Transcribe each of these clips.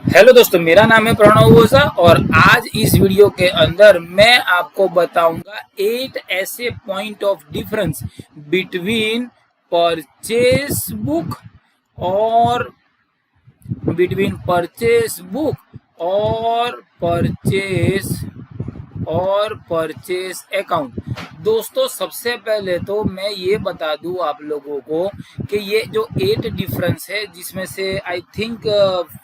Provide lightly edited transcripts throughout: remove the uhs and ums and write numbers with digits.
Hello दोस्तों, मेरा नाम है प्रणव ओझा और आज इस वीडियो के अंदर मैं आपको बताऊंगा 8 ऐसे point of difference between purchase book और और परचेस अकाउंट। दोस्तों, सबसे पहले तो मैं ये बता दूं आप लोगों को कि ये जो 8 डिफरेंस है, जिसमें से आई थिंक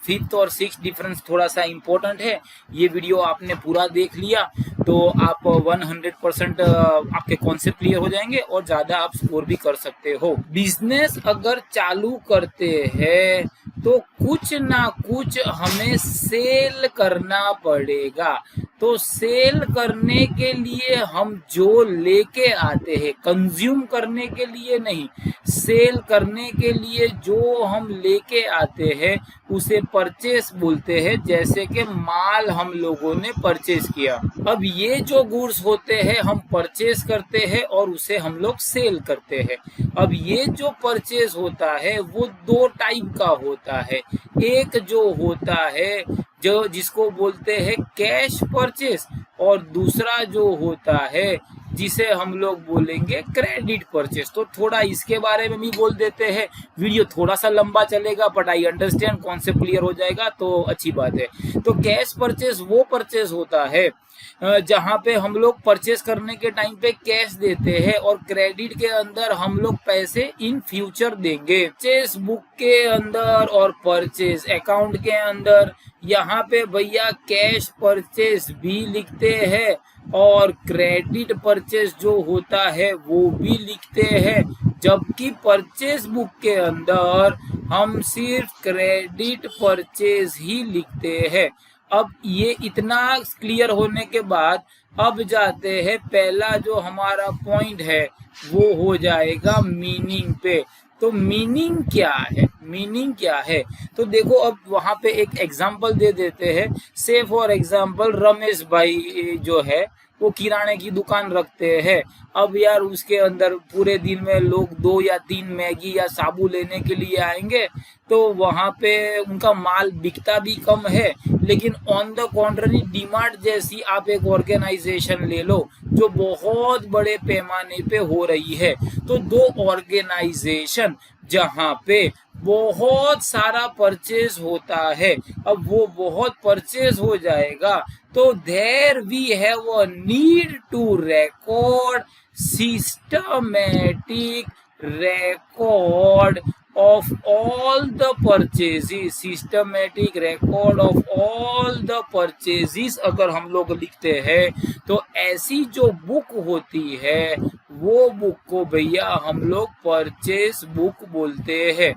फिफ्थ और सिक्स डिफरेंस थोड़ा सा इम्पोर्टेंट है। ये वीडियो आपने पूरा देख लिया तो आप 100% आपके कॉन्सेप्ट क्लियर हो जाएंगे और ज़्यादा आप स्कोर भी कर सकते हो। बिजनेस अगर चालू करते हैं तो कुछ ना कुछ हमें सेल करना पड़ेगा। तो सेल करने के लिए हम जो लेके आते हैं, कंज्यूम करने के लिए नहीं, सेल करने के लिए जो हम लेके आते हैं उसे परचेस बोलते हैं। जैसे कि माल हम लोगों ने परचेस किया। अब ये जो गुड्स होते हैं हम परचेस करते हैं और उसे हम लोग सेल करते हैं। अब ये जो परचेस होता है वो दो टाइप का होता है। एक जो होता है जो जिसको बोलते हैं कैश परचेस, और दूसरा जो होता है जिसे हम लोग बोलेंगे क्रेडिट परचेस। तो थोड़ा इसके बारे में भी बोल देते हैं। वीडियो थोड़ा सा लंबा चलेगा but I understand, concept clear हो जाएगा तो अच्छी बात है। तो कैश परचेस वो परचेस होता है जहां पे हम लोग परचेस करने के टाइम पे कैश देते हैं और क्रेडिट के अंदर हम लोग पैसे इन फ्यूचर देंगे। परचेस बुक के अंदर और परचेस अकाउंट के अंदर यहाँ पे भैया कैश परचेस भी लिखते हैं और क्रेडिट परचेस जो होता है वो भी लिखते हैं, जबकि परचेस बुक के अंदर हम सिर्फ क्रेडिट परचेस ही लिखते हैं। अब ये इतना क्लियर होने के बाद अब जाते हैं, पहला जो हमारा पॉइंट है वो हो जाएगा मीनिंग पे। तो मीनिंग क्या है? मीनिंग क्या है तो देखो, अब वहां पे एक एग्जांपल दे देते हैं। से फॉर एग्जांपल रमेश भाई जो है वो किराने की दुकान रखते हैं। अब यार उसके अंदर पूरे दिन में लोग 2 या 3 मैगी या साबु लेने के लिए आएंगे, तो वहां पे उनका माल बिकता भी कम है। लेकिन ऑन द कॉन्ट्ररी डीमार्ट जैसी आप एक ऑर्गेनाइजेशन ले लो जो बहुत बड़े पैमाने पे हो रही है। तो दो ऑर्गेनाइजेशन जहां पे बहुत सारा परचेज होता है, अब वो बहुत परचेज हो जाएगा तो there we have a need to record systematic record of all the purchases, systematic record of all the purchases अगर हम लोग लिखते हैं तो ऐसी जो बुक होती है वो बुक को भैया हम लोग परचेस बुक बोलते हैं।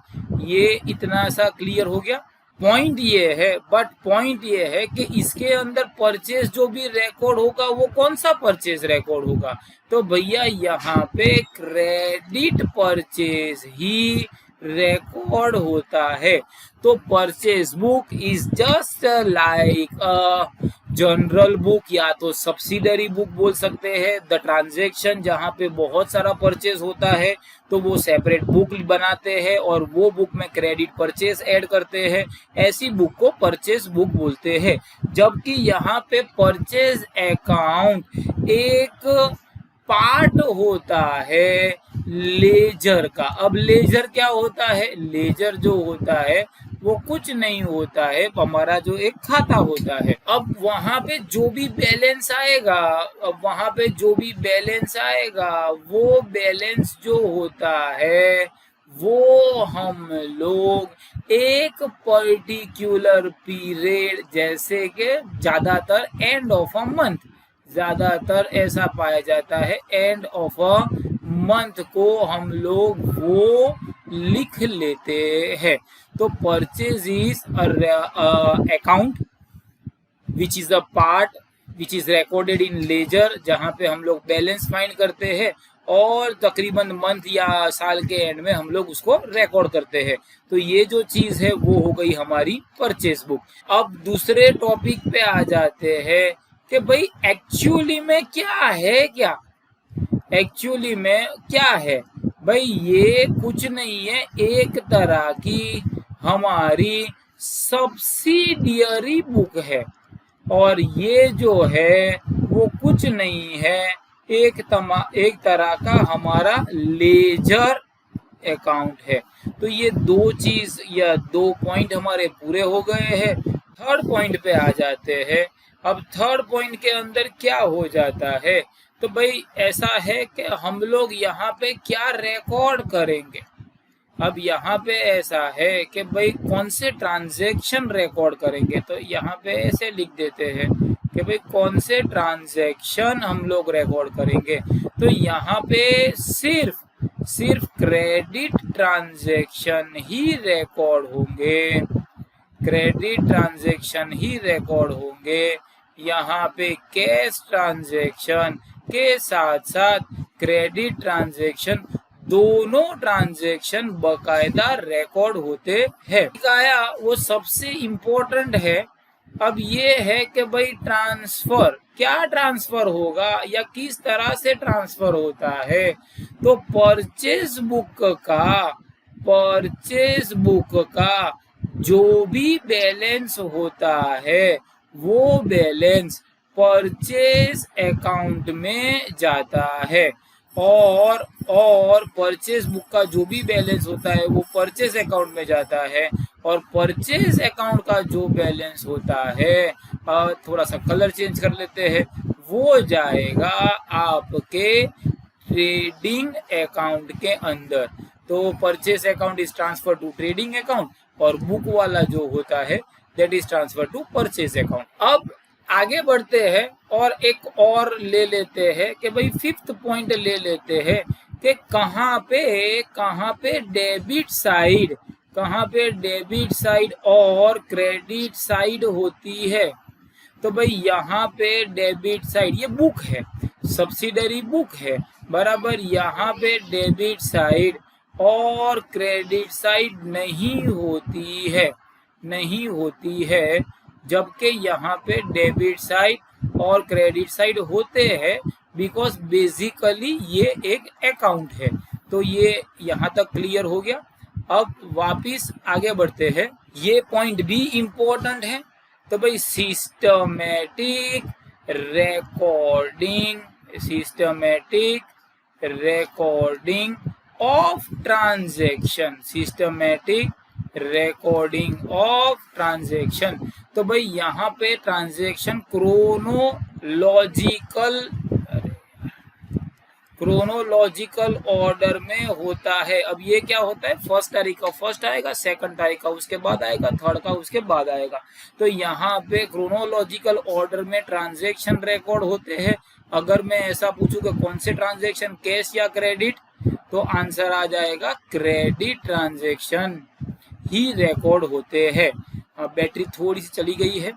ये इतना सा क्लियर हो गया। पॉइंट ये है, बट पॉइंट ये है कि इसके अंदर परचेज जो भी रिकॉर्ड होगा वो कौन सा परचेज रिकॉर्ड होगा? तो भैया यहाँ पे क्रेडिट परचेज ही रिकॉर्ड होता है। तो purchase book is just like a general book, या तो सब्सिडरी बुक बोल सकते हैं। द ट्रांजैक्शन जहाँ पे बहुत सारा परचेज होता है तो वो सेपरेट बुक बनाते हैं और वो बुक में क्रेडिट परचेज ऐड करते हैं। ऐसी बुक को परचेज बुक बोलते हैं। जबकि यहाँ पे परचेज अकाउंट एक पार्ट होता है लेजर का। अब लेजर क्या होता है? लेजर जो होता है वो कुछ नहीं होता है, हमारा जो एक खाता होता है। अब वहां पे जो भी बैलेंस आएगा, वो बैलेंस जो होता है वो हम लोग एक पर्टिकुलर पीरियड, जैसे कि ज्यादातर एंड ऑफ अ मंथ, ज्यादातर ऐसा पाया जाता है एंड ऑफ अ मंथ को हम लोग वो लिख लेते हैं। तो purchase is account which is a part which is recorded in ledger, जहां पे हम लोग बैलेंस फाइंड करते हैं और तकरीबन मंथ या साल के एंड में हम लोग उसको रिकॉर्ड करते हैं। तो ये जो चीज है वो हो गई हमारी परचेज बुक। अब दूसरे टॉपिक पे आ जाते हैं कि भाई एक्चुअली में क्या है? एक्चुअली में क्या है भाई? ये कुछ नहीं है, एक तरह की हमारी सब्सिडियरी बुक है, और ये जो है वो कुछ नहीं है, एक तरह का हमारा लेजर अकाउंट है। तो ये दो चीज या दो पॉइंट हमारे पूरे हो गए हैं। थर्ड पॉइंट पे आ जाते हैं। अब थर्ड पॉइंट के अंदर क्या हो जाता है, तो भाई ऐसा है कि हम लोग यहाँ पे क्या रिकॉर्ड करेंगे। अब यहाँ पे ऐसा है कि भाई कौन से ट्रांजैक्शन रिकॉर्ड करेंगे, तो यहाँ पे ऐसे लिख देते हैं कि भाई कौन से ट्रांजैक्शन हम लोग रिकॉर्ड करेंगे। तो यहाँ पे सिर्फ क्रेडिट ट्रांजैक्शन ही रिकॉर्ड होंगे, क्रेडिट ट्रांजैक्शन ही रिकॉर्ड होंगे। यहाँ पे कैश ट्रांजैक्शन के साथ साथ क्रेडिट ट्रांजैक्शन, दोनों ट्रांजैक्शन बकायदा रिकॉर्ड होते हैं। आया वो सबसे इम्पोर्टेंट है। अब ये है कि भाई ट्रांसफर, क्या ट्रांसफर होगा या किस तरह से ट्रांसफर होता है। तो परचेज बुक का जो भी बैलेंस होता है वो बैलेंस परचेज अकाउंट में जाता है, और परचेज बुक का जो भी बैलेंस होता है वो परचेज अकाउंट में जाता है, और परचेज अकाउंट का जो बैलेंस होता है, थोड़ा सा कलर चेंज कर लेते हैं, वो जाएगा आपके ट्रेडिंग अकाउंट के अंदर। तो purchase account is transfer to trading account, और बुक वाला जो होता है that is transfer to purchase account. अब आगे बढ़ते हैं और एक और ले लेते हैं कि भाई फिफ्थ पॉइंट ले लेते हैं कि कहाँ पे डेबिट साइड और क्रेडिट साइड होती है। तो भाई यहाँ पे डेबिट साइड, ये बुक है, सब्सिडरी बुक है बराबर, यहाँ पे डेबिट साइड और क्रेडिट साइड नहीं होती है, जबकि यहाँ पे डेबिट साइड और क्रेडिट साइड होते हैं, बिकॉज बेसिकली ये एक अकाउंट है। तो ये यहाँ तक क्लियर हो गया। अब वापिस आगे बढ़ते हैं, ये पॉइंट भी इम्पोर्टेंट है। तो भाई सिस्टमैटिक रिकॉर्डिंग ऑफ ट्रांजैक्शन, तो भाई यहाँ पे ट्रांजैक्शन क्रोनोलॉजिकल ऑर्डर में होता है। अब ये क्या होता है, फर्स्ट तारीख का फर्स्ट आएगा, सेकंड तारीख का उसके बाद आएगा, थर्ड का उसके बाद आएगा। तो यहाँ पे क्रोनोलॉजिकल ऑर्डर में ट्रांजैक्शन रिकॉर्ड होते हैं। अगर मैं ऐसा पूछूं कि कौन से ट्रांजैक्शन, कैश या क्रेडिट, तो आंसर आ जाएगा क्रेडिट ट्रांजैक्शन ही रिकॉर्ड होते हैं। बैटरी थोड़ी सी चली गई है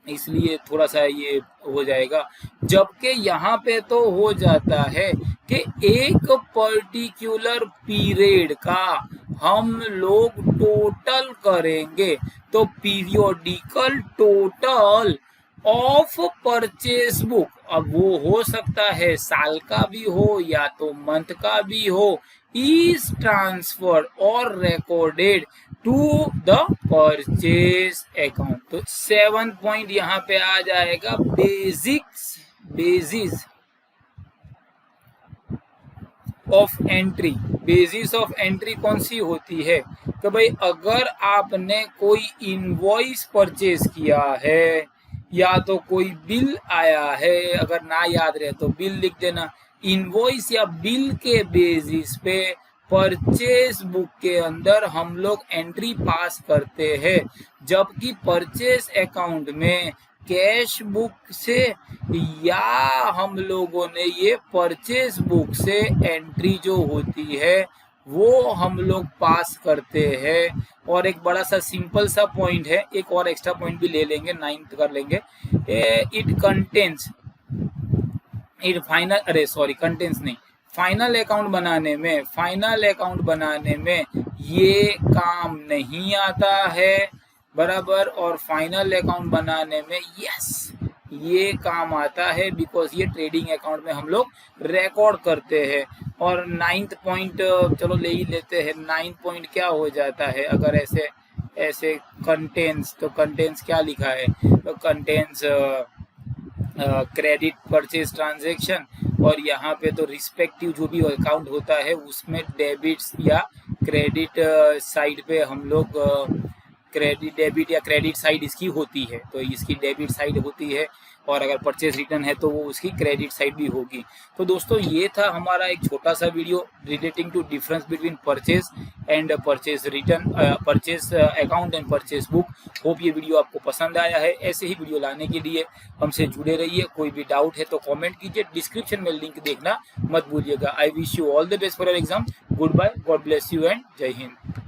इसलिए थोड़ा सा ये हो जाएगा। जबकि यहाँ पे तो हो जाता है कि एक पर्टिकुलर पीरियड का हम लोग टोटल करेंगे, तो periodical total of purchase book, अब वो हो सकता है साल का भी हो या तो मंथ का भी हो, इज ट्रांसफर्ड और recorded to the purchase account. तो 7 पॉइंट यहाँ पे आ जाएगा, बेसिस ऑफ एंट्री कौन सी होती है। तो भाई अगर आपने कोई इनवॉइस परचेज किया है या तो कोई बिल आया है, अगर ना याद रहे तो बिल लिख देना, इनवॉइस या बिल के बेसिस पे परचेज बुक के अंदर हम लोग एंट्री पास करते हैं, जबकि परचेज अकाउंट में कैश बुक से या हम लोगों ने ये परचेज बुक से एंट्री जो होती है वो हम लोग पास करते हैं। और एक बड़ा सा सिंपल सा पॉइंट है, एक और एक्स्ट्रा पॉइंट भी ले लेंगे, 9th कर लेंगे। फाइनल अकाउंट बनाने में ये काम नहीं आता है बराबर, और फाइनल अकाउंट बनाने में ये काम आता है, बिकॉज ये ट्रेडिंग अकाउंट में हम लोग रिकॉर्ड करते हैं। और 9th पॉइंट चलो ले ही लेते हैं। 9th पॉइंट क्या हो जाता है, अगर ऐसे ऐसे कंटेंट्स, तो कंटेंट्स क्या लिखा है, तो कंटेंट्स क्रेडिट परचेज ट्रांजैक्शन, और यहाँ पे तो रिस्पेक्टिव जो भी अकाउंट होता है उसमें डेबिट्स या क्रेडिट साइड पे हम लोग क्रेडिट डेबिट या क्रेडिट साइड इसकी होती है, तो इसकी डेबिट साइड होती है, और अगर परचेज रिटर्न है तो वो उसकी क्रेडिट साइड भी होगी। तो दोस्तों ये था हमारा एक छोटा सा video relating to difference between purchase and purchase return, purchase account and purchase book. Hope ये वीडियो आपको पसंद आया है। ऐसे ही वीडियो लाने के लिए हमसे जुड़े रहिए। कोई भी डाउट है तो कमेंट कीजिए, डिस्क्रिप्शन में लिंक देखना मत भूलिएगा। I wish you all the best for your exam. Goodbye, God bless you and जय हिंद।